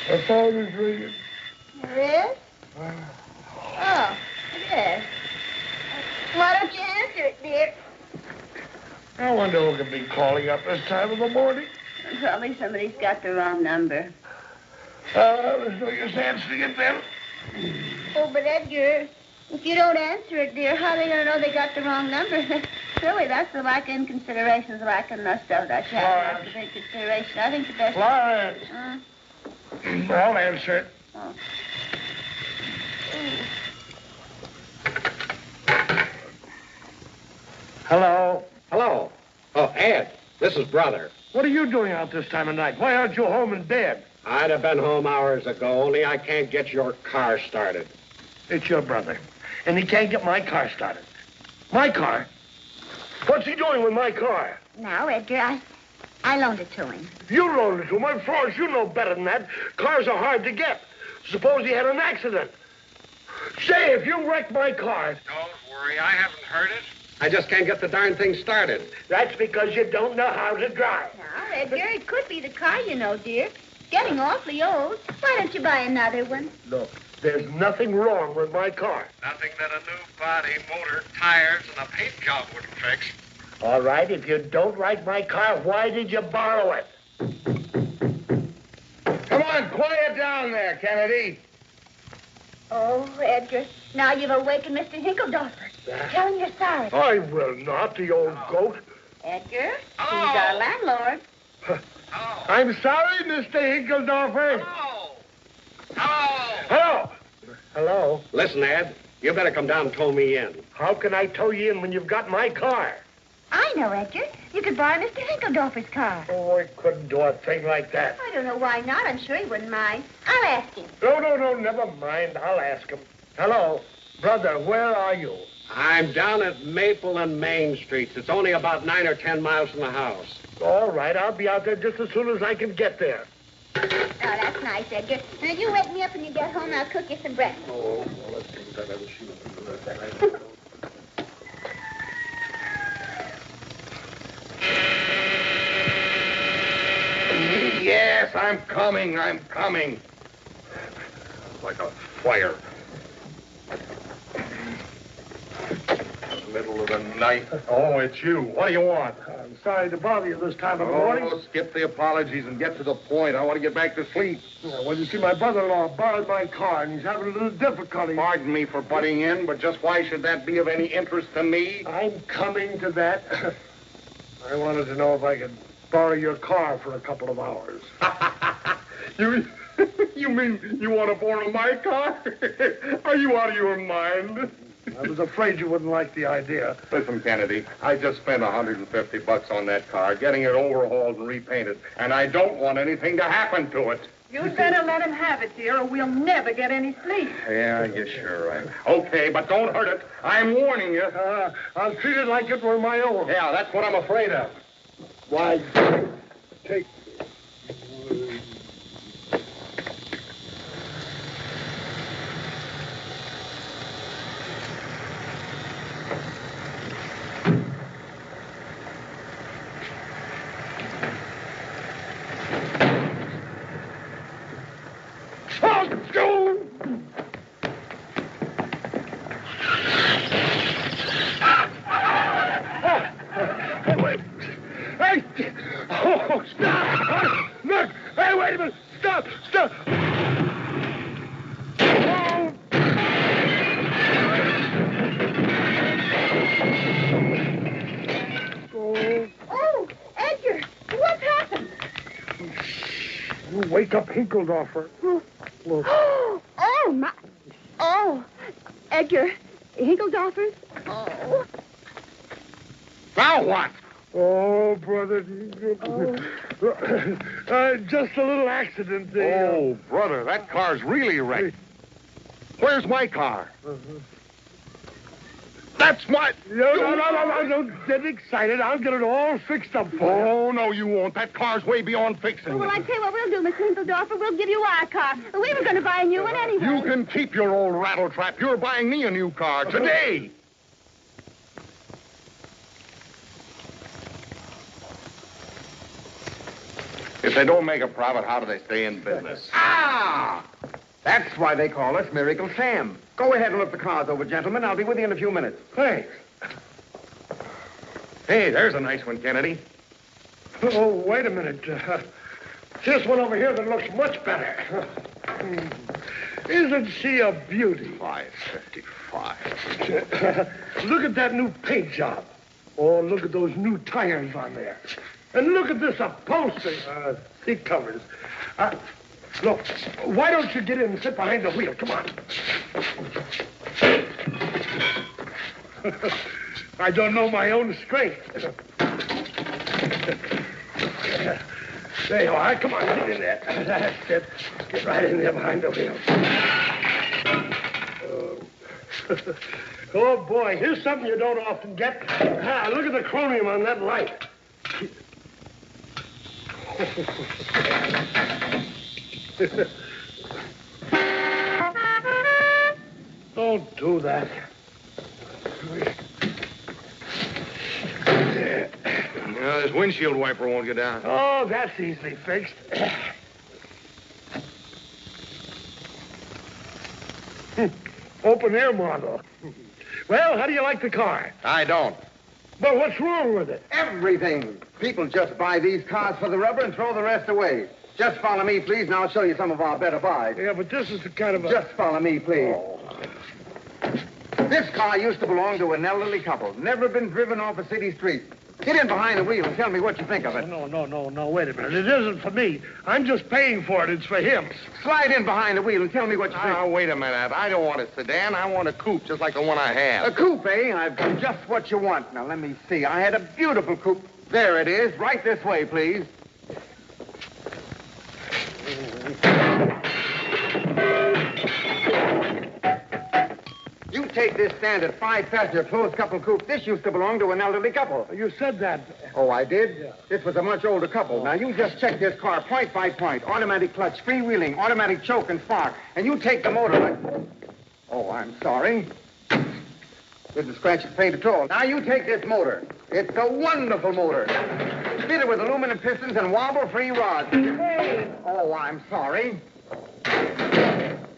The phone is ringing. There is? Oh, it is. Why don't you answer it, dear? I wonder who could be calling up this time of the morning. Probably somebody's got the wrong number. There's no use answering it then. Oh, but Edgar, if you don't answer it, dear, how are they going to know they got the wrong number? Really, that's the lack of considerations, lack of enough stuff that you have to take consideration. I think the best... Florence! I'll answer it. Oh. Hello? Hello. Oh, Ed, this is Brother. What are you doing out this time of night? Why aren't you home in bed? I'd have been home hours ago, only I can't get your car started. It's your brother, and he can't get my car started. My car? What's he doing with my car? Now, Edgar, I loaned it to him. You loaned it to him. Florence, you know better than that. Cars are hard to get. Suppose he had an accident. Say, if you wrecked my car... Don't worry, I haven't heard it. I just can't get the darn thing started. That's because you don't know how to drive. Now, Edgar, it could be the car, you know, dear. It's getting awfully old. Why don't you buy another one? Look, there's nothing wrong with my car. Nothing that a new body, motor, tires, and a paint job wouldn't fix. All right, if you don't like my car, why did you borrow it? Come on, quiet down there, Kennedy. Oh, Edgar, now you've awakened Mr. Hinkledorfer. Tell him you're sorry. I will not, the old goat. Edgar, he's our landlord. I'm sorry, Mr. Hinkledorfer. Hello. Hello. Hello. Hello. Listen, Ed, you better come down and tow me in. How can I tow you in when you've got my car? I know, Edgar. You could borrow Mr. Hinkledorfer's car. Oh, I couldn't do a thing like that. I don't know why not. I'm sure he wouldn't mind. I'll ask him. No, never mind. I'll ask him. Hello. Brother, where are you? I'm down at Maple and Main Streets. It's only about 9 or 10 miles from the house. All right, I'll be out there just as soon as I can get there. Oh, that's nice, Edgar. Now, you wake me up when you get home, and I'll cook you some breakfast. Oh, well, let's see what I've ever seen. Yes, I'm coming. Like a fire. Middle of the night. Oh, it's you. What do you want? I'm sorry to bother you this time of the morning. Oh, skip the apologies and get to the point. I want to get back to sleep. Well, you see, my brother-in-law borrowed my car, and he's having a little difficulty. Pardon me for butting in, but just why should that be of any interest to me? I'm coming to that. I wanted to know if I could borrow your car for a couple of hours. You mean you want to borrow my car? Are you out of your mind? I was afraid you wouldn't like the idea. Listen, Kennedy, I just spent $150 on that car, getting it overhauled and repainted, and I don't want anything to happen to it. You'd better let him have it, dear, or we'll never get any sleep. Yeah, I guess you're right. Okay, but don't hurt it. I'm warning you. I'll treat it like it were my own. Yeah, that's what I'm afraid of. Why, take... Oh, stop! Look! Hey, wait a minute! Stop! Oh, Edgar, what's happened? You wake up Hinkledorfer. Look. Oh, my... Oh, Edgar, Hinkledorfer's? Oh. Now what? Oh, brother. Just a little accident there. Oh, brother, that car's really wrecked. Where's my car? That's my... No, don't get excited. I'll get it all fixed up for you. Oh, no, you won't. That car's way beyond fixing. Well, I tell you what we'll do, Miss Hinkledorfer. We'll give you our car. We were going to buy a new one anyway. You can keep your old rattletrap. You're buying me a new car today. If they don't make a profit, how do they stay in business? Ah! That's why they call us Miracle Sam. Go ahead and look the cars over, gentlemen. I'll be with you in a few minutes. Thanks. Hey, there's a nice one, Kennedy. Oh, wait a minute. Here's one over here that looks much better. Isn't she a beauty? $555. Look at that new paint job. Oh, look at those new tires on there. And look at this upholstery. Seat covers. Look, why don't you get in and sit behind the wheel? Come on. I don't know my own strength. There you are. Come on, get in there. That's it. Get right in there behind the wheel. Oh, boy, here's something you don't often get. Look at the chromium on that light. Don't do that. This windshield wiper won't get down. Oh, that's easily fixed. Open air model. Well, how do you like the car? I don't. Well, what's wrong with it? Everything. People just buy these cars for the rubber and throw the rest away. Just follow me, please, and I'll show you some of our better buys. Yeah, but this is the kind of a... Just follow me, please. Oh. This car used to belong to an elderly couple. Never been driven off a city street. Get in behind the wheel and tell me what you think of it. No, wait a minute. It isn't for me. I'm just paying for it. It's for him. Slide in behind the wheel and tell me what you think. Now, wait a minute. I don't want a sedan. I want a coupe, just like the one I have. A coupe, eh? I've got just what you want. Now, let me see. I had a beautiful coupe. There it is. Right this way, please. You take this standard 5-passenger closed-couple coupe. This used to belong to an elderly couple. You said that. Oh, I did? Yeah. This was a much older couple. Now, you just check this car point by point. Automatic clutch, freewheeling, automatic choke and spark. And you take the motor... Oh, I'm sorry. Didn't scratch the paint at all. Now, you take this motor. It's a wonderful motor. Fitted with aluminum pistons and wobble-free rods. Hey! Oh, I'm sorry.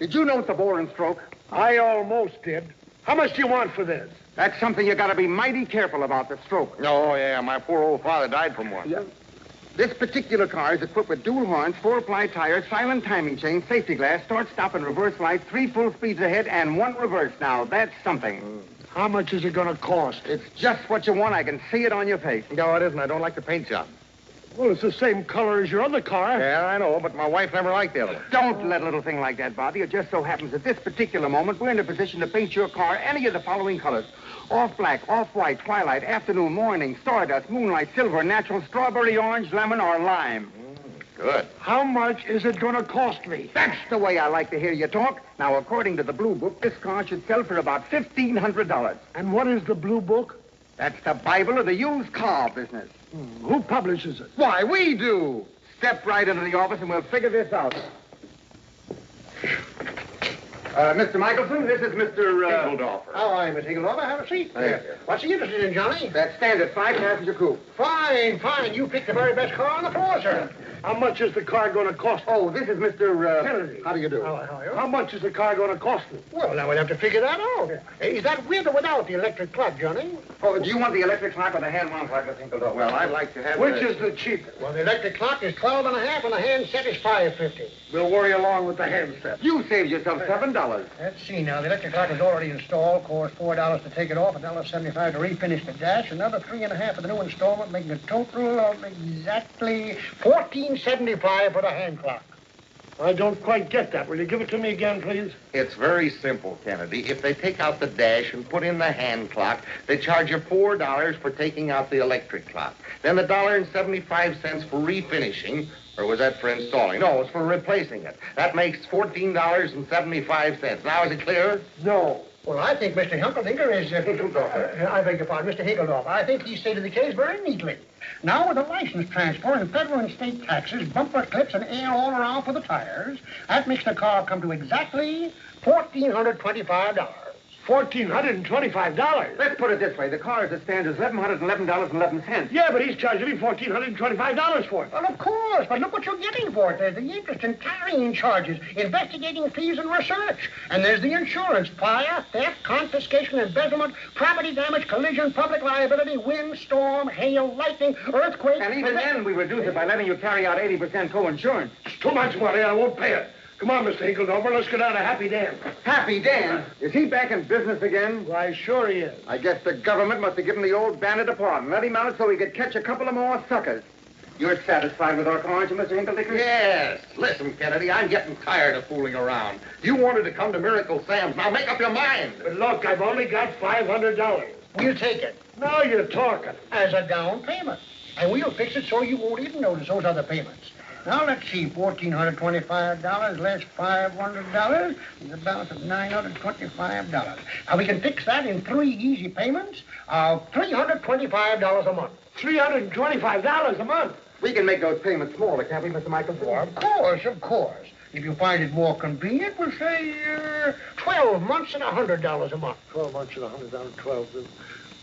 Did you note the bore and stroke? I almost did. How much do you want for this? That's something you got to be mighty careful about, the stroke. Oh, yeah. My poor old father died from one. Yeah. This particular car is equipped with dual horns, 4-ply tires, silent timing chain, safety glass, start, stop, and reverse lights, 3 full speeds ahead, and 1 reverse. Now, that's something. How much is it going to cost? It's just what you want. I can see it on your face. No, it isn't. I don't like the paint job. Well, it's the same color as your other car. Yeah, I know, but my wife never liked the other one. Don't let a little thing like that bother you. It just so happens at this particular moment, we're in a position to paint your car any of the following colors. Off-black, off-white, twilight, afternoon, morning, stardust, moonlight, silver, natural, strawberry, orange, lemon, or lime. Good. How much is it going to cost me? That's the way I like to hear you talk. Now, according to the Blue Book, this car should sell for about $1,500. And what is the Blue Book? That's the Bible of the used car business. Who publishes it? Why, we do. Step right into the office and we'll figure this out. Mr. Michelson, this is Mr. Higgeldorfer. How are you, Mr. Higgeldorfer? Have a seat. What's he interested in, Johnny? That standard 5-passenger coupe. Fine. You picked the very best car on the floor, sir. How much is the car going to cost me? Oh, this is Mr. Kennedy. How do you do? How are you? How much is the car going to cost me? Well, now we'll have to figure that out. Is that with or without the electric clock, Johnny? Oh, do you want the electric clock or the hand-wound clock, Mr. Higgeldorfer? Well, I'd like to have Which is the cheapest? Well, the electric clock is $12.50 and the handset is $5.50. We'll worry along with the handset. You saved yourself $7. Let's see now. The electric clock is already installed. Costs $4 to take it off, $1.75 to refinish the dash, another $3.50 for the new installment, making a total of exactly $14.75 for the hand clock. I don't quite get that. Will you give it to me again, please? It's very simple, Kennedy. If they take out the dash and put in the hand clock, they charge you $4 for taking out the electric clock. Then $1.75 for refinishing, or was that for installing? No, it's for replacing it. That makes $14.75. Now, is it clear? No. Well, I think Mr. Higgeldorfer is... I beg your pardon, Mr. Higgeldorfer. I think he stated the case very neatly. Now, with a license transfer and federal and state taxes, bumper clips, and air all around for the tires, that makes the car come to exactly $1,425. $1,425. Let's put it this way. The car as it stands is $1,111.11. Yeah, but he's charging me $1,425 for it. Well, of course, but look what you're getting for it. There's the interest and carrying charges, investigating fees and research. And there's the insurance, fire, theft, confiscation, embezzlement, property damage, collision, public liability, wind, storm, hail, lightning, earthquake. And even then, we reduce it by letting you carry out 80% co-insurance. It's too much money. I won't pay it. Come on, Mr. Hinkledorfer. Let's go down to Happy Dan. Happy Dan? Is he back in business again? Why, sure he is. I guess the government must have given the old bandit a pardon. Let him out so he could catch a couple of more suckers. You're satisfied with our car, aren't you, Mr. Hinkledorfer? Yes. Listen, Kennedy, I'm getting tired of fooling around. You wanted to come to Miracle Sam's. Now make up your mind. But look, I've only got $500. We'll take it Now you're talking. as a down payment. And we'll fix it so you won't even notice those other payments. Now, let's see, $1,425 less $500 is a balance of $925. Now, we can fix that in 3 easy payments of $325 a month. $325 a month. We can make those payments smaller, can't we, Mr. Michael? Well, of course, of course. If you find it more convenient, we'll say 12 months and $100 a month. 12 months and $100, 12.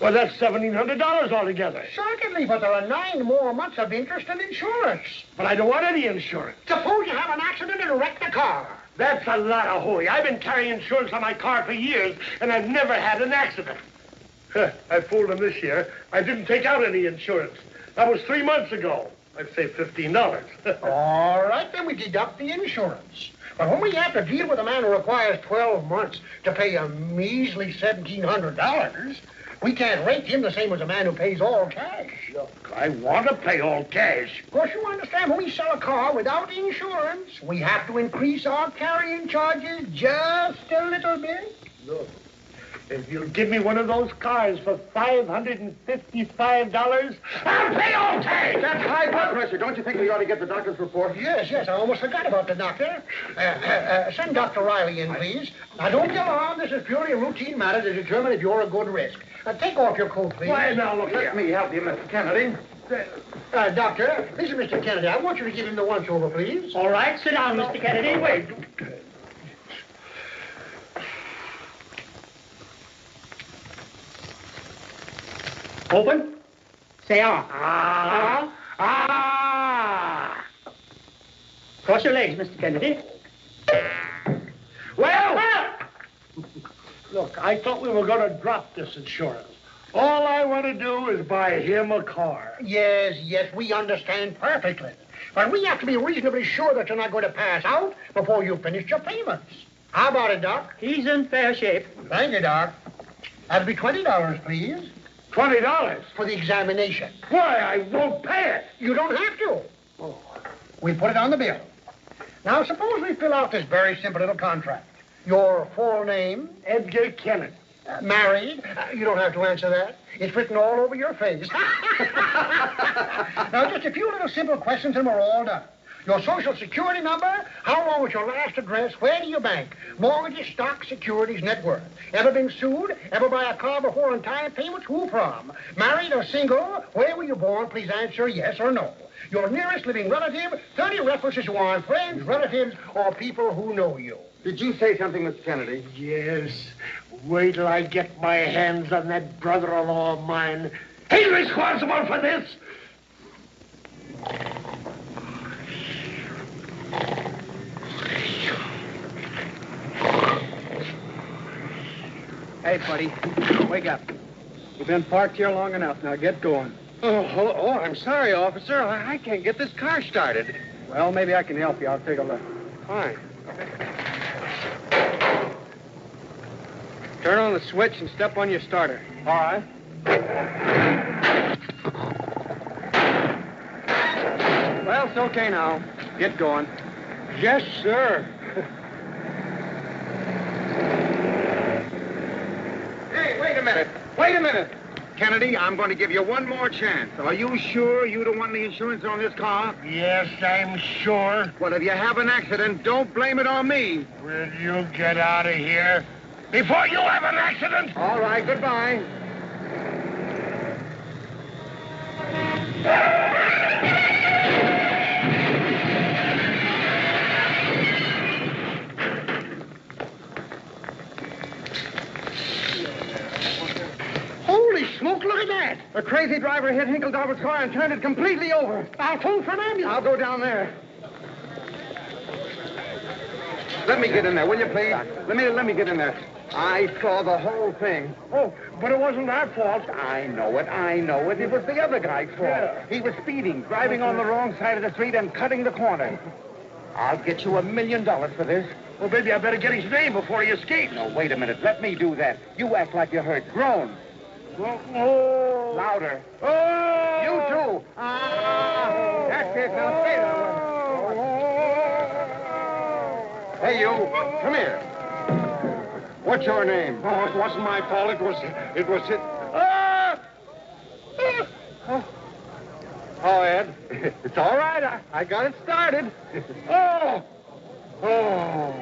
Well, that's $1,700 altogether. Certainly, but there are 9 more months of interest and insurance. But I don't want any insurance. Suppose you have an accident and wreck the car. That's a lot of hooey. I've been carrying insurance on my car for years, and I've never had an accident. I fooled him this year. I didn't take out any insurance. That was 3 months ago. I'd say $15. All right, then we deduct the insurance. But when we have to deal with a man who requires 12 months to pay a measly $1,700, we can't rate him the same as a man who pays all cash. Look, I want to pay all cash. Of course, you understand, when we sell a car without insurance, we have to increase our carrying charges just a little bit. Look, if you'll give me one of those cars for $555, I'll pay all cash. That's high blood pressure. Don't you think we ought to get the doctor's report? Yes, I almost forgot about the doctor. Send Dr. Riley in, please. Now, don't get alarmed. This is purely a routine matter to determine if you're a good risk. Take off your coat, please. Why, now, look Let here. me help you, Mr. Kennedy. Doctor, this is Mr. Kennedy. I want you to give him the once-over, please. All right, sit down, Mr. Kennedy. Wait. Open. Say ah. Ah! Cross your legs, Mr. Kennedy. Well, look, I thought we were going to drop this insurance. All I want to do is buy him a car. Yes, we understand perfectly. But we have to be reasonably sure that you're not going to pass out before you finish your payments. How about it, Doc? He's in fair shape. Thank you, Doc. That'll be $20, please, $20? for the examination. Why, I won't pay it. You don't have to. Oh. We put it on the bill. Now, suppose we fill out this very simple little contract. Your full name? Edgar Kennedy. Married? You don't have to answer that. It's written all over your face. Now, just a few little simple questions and we're all done. Your social security number, how long was your last address, where do you bank, mortgages, stock, securities, net worth. Ever been sued? Ever buy a car before on time payments? Who from? Married or single? Where were you born? Please answer yes or no. Your nearest living relative, 30 references who are friends, relatives, or people who know you. Did you say something, Mr. Kennedy? Yes. Wait till I get my hands on that brother-in-law of mine. He's responsible for this. Hey, buddy, wake up. You've been parked here long enough. Now get going. Oh, I'm sorry, officer. I can't get this car started. Well, maybe I can help you. I'll take a look. Fine. Turn on the switch and step on your starter. All right. Well, it's okay now. Get going. Yes, sir. Hey, wait a minute. Wait a minute. Kennedy, I'm going to give you one more chance. Are you sure you don't want any insurance on this car? Yes, I'm sure. Well, if you have an accident, don't blame it on me. Will you get out of here before you have an accident? All right, goodbye. crazy driver hit Hinkledauber's car and turned it completely over. I'll phone for an ambulance. I'll go down there. Let me get in there, will you, please? Let me get in there. I saw the whole thing. Oh, but it wasn't our fault. I know it. It was the other guy's fault. Yeah. He was speeding, driving on the wrong side of the street and cutting the corner. I'll get you $1 million for this. Well, maybe I better get his name before he escapes. No, wait a minute. Let me do that. You act like you're hurt. Groan. Oh. Louder. Oh. You too. Ah. That's it. Now stay that way. Hey, you. Come here. What's your name? Oh, it wasn't my fault. It was it. Oh, Ed. It's all right. I got it started. Oh. Oh.